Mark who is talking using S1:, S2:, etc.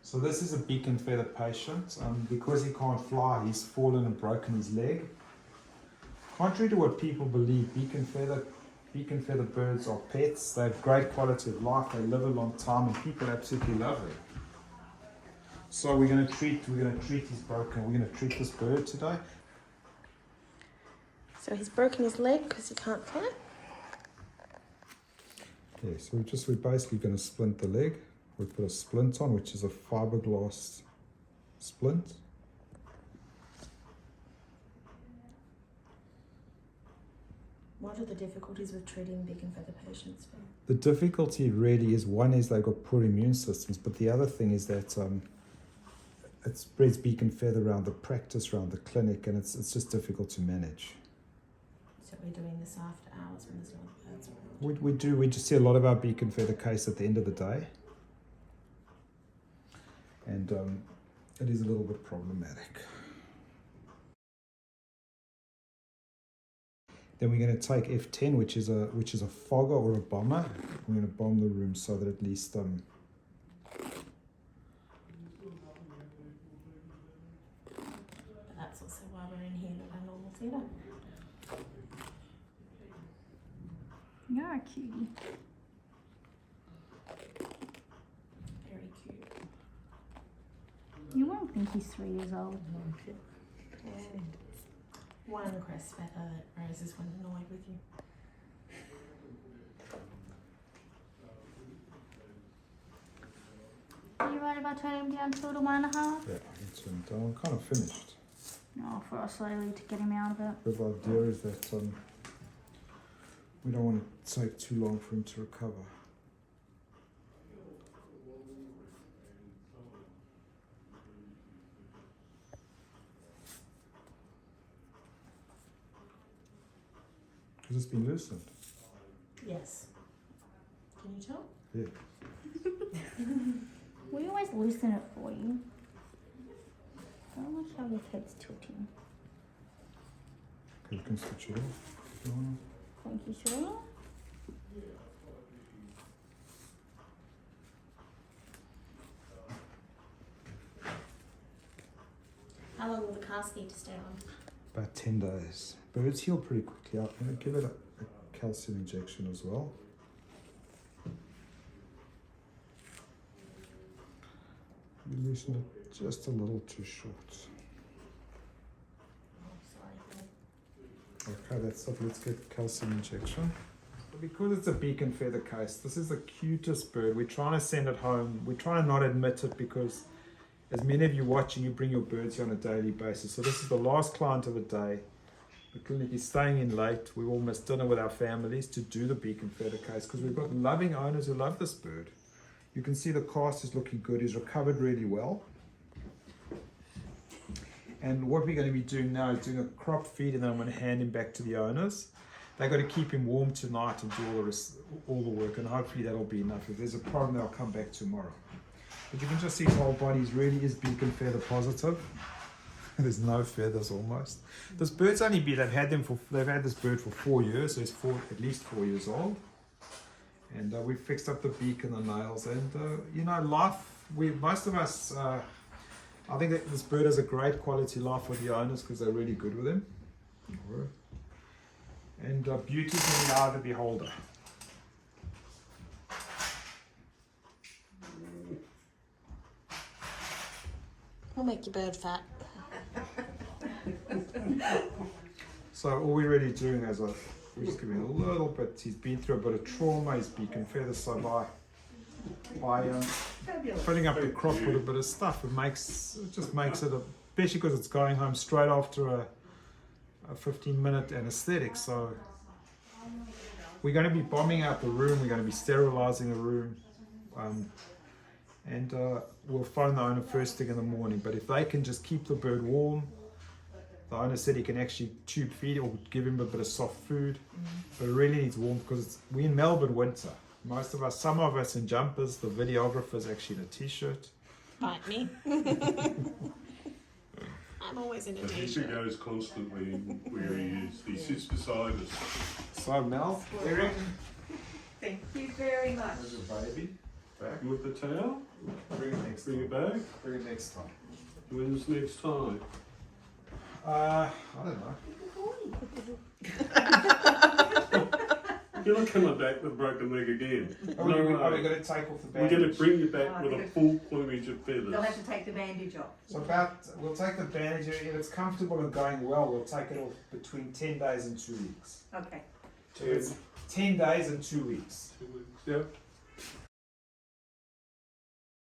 S1: So this is a beak and feather patient. Because he can't fly, he's fallen and broken his leg. Contrary to what people believe, beak and feather birds are pets. They have great quality of life. They live a long time, and people absolutely love them. So we're going to treat his broken. We're going to treat this bird today.
S2: So he's broken his leg because he can't fly.
S1: Yeah, so we're basically going to splint the leg. We put a splint on, which is a fiberglass splint.
S2: What are the difficulties with treating beak and feather patients?
S1: The difficulty really is, one is they've got poor immune systems, but the other thing is that it spreads beak and feather around the practice, around the clinic, and it's just difficult to manage.
S2: So we're doing this after hours when there's no birds around?
S1: We do. We just see a lot of our beak and feather case at the end of the day. And it is a little bit problematic. Then we're going to take F10, which is a fogger or a bomber. We're going to bomb the room so that at least
S2: But that's also why we're in here, not our normal theatre.
S3: You're a cutie.
S2: Very cute.
S3: You won't think he's 3 years old.
S2: Yeah. One crest feather that Rose is annoyed with you.
S3: Are you right about turning him down to a little 1.5?
S1: yeah, it's I'm kind of finished.
S3: No, for us slowly to get him out of it.
S1: But the idea is that we don't want to take too long for him to recover. Has this been loosened?
S2: Yes. Can you tell?
S1: Yeah.
S3: We always loosen it for you. Don't watch how your head's tilting.
S1: Okay, you can switch it off if you want.
S3: Thank you, sir.
S2: How long will the cast need to stay on?
S1: About 10 days. Birds heal pretty quickly. I'm going to give it a calcium injection as well. We loosened it just a little too short.
S2: Oh, sorry.
S1: Okay, that's it. Let's get calcium injection. Because it's a beak and feather case, this is the cutest bird. We're trying to send it home. We're trying to not admit it because as many of you watching, you bring your birds here on a daily basis. So this is the last client of the day. The clinic is staying in late. We all miss dinner with our families to do the beak and feather case because we've got loving owners who love this bird. You can see the cast is looking good. He's recovered really well. And what we're going to be doing now is doing a crop feed, and then I'm going to hand him back to the owners. They've got to keep him warm tonight and do all the work, and hopefully that'll be enough. If there's a problem, they'll come back tomorrow. But you can just see his whole body really is beak and feather positive. There's no feathers almost. This bird's only been, they've had this bird for 4 years, so he's at least 4 years old. And we fixed up the beak and the nails, and you know, life. Most of us, I think that this bird has a great quality life with the owners because they're really good with him. And beauty's in the eye of the beholder.
S2: We'll make your bird fat.
S1: So all we're really doing is we're just giving a little bit. He's been through a bit of trauma. He's beak and feather, so by filling up the crop with a bit of stuff, it just makes it, especially because it's going home straight after a 15-minute anaesthetic. So we're going to be bombing out the room. We're going to be sterilizing the room. And we'll phone the owner first thing in the morning. But if they can just keep the bird warm, the owner said he can actually tube feed or give him a bit of soft food. But it really needs warmth because we're in Melbourne winter. Some of us in jumpers, the videographer's actually in a t-shirt.
S2: Bite me. I'm always in a
S4: He goes constantly where he is. He sits beside us.
S1: So Mel, Eric,
S5: Thank you very much.
S1: there's a baby. back.
S4: With the towel?
S1: Bring it next
S4: Bring
S1: time.
S4: it back?
S1: Bring it next time.
S4: When's next time?
S1: I don't know.
S4: You're not coming back with a broken leg again.
S1: Are
S4: No
S1: we
S4: way.
S1: going to take off the
S4: We're
S1: bandage?
S4: going to bring you back
S5: Oh,
S4: with a
S5: because-
S4: full plumage of feathers.
S5: They'll have to take the bandage off.
S1: So we'll take the bandage, if it's comfortable and going well, we'll take it off between 10 days and 2 weeks.
S5: Okay.
S1: So it's 10 days and 2 weeks.
S4: 2 weeks. Yep.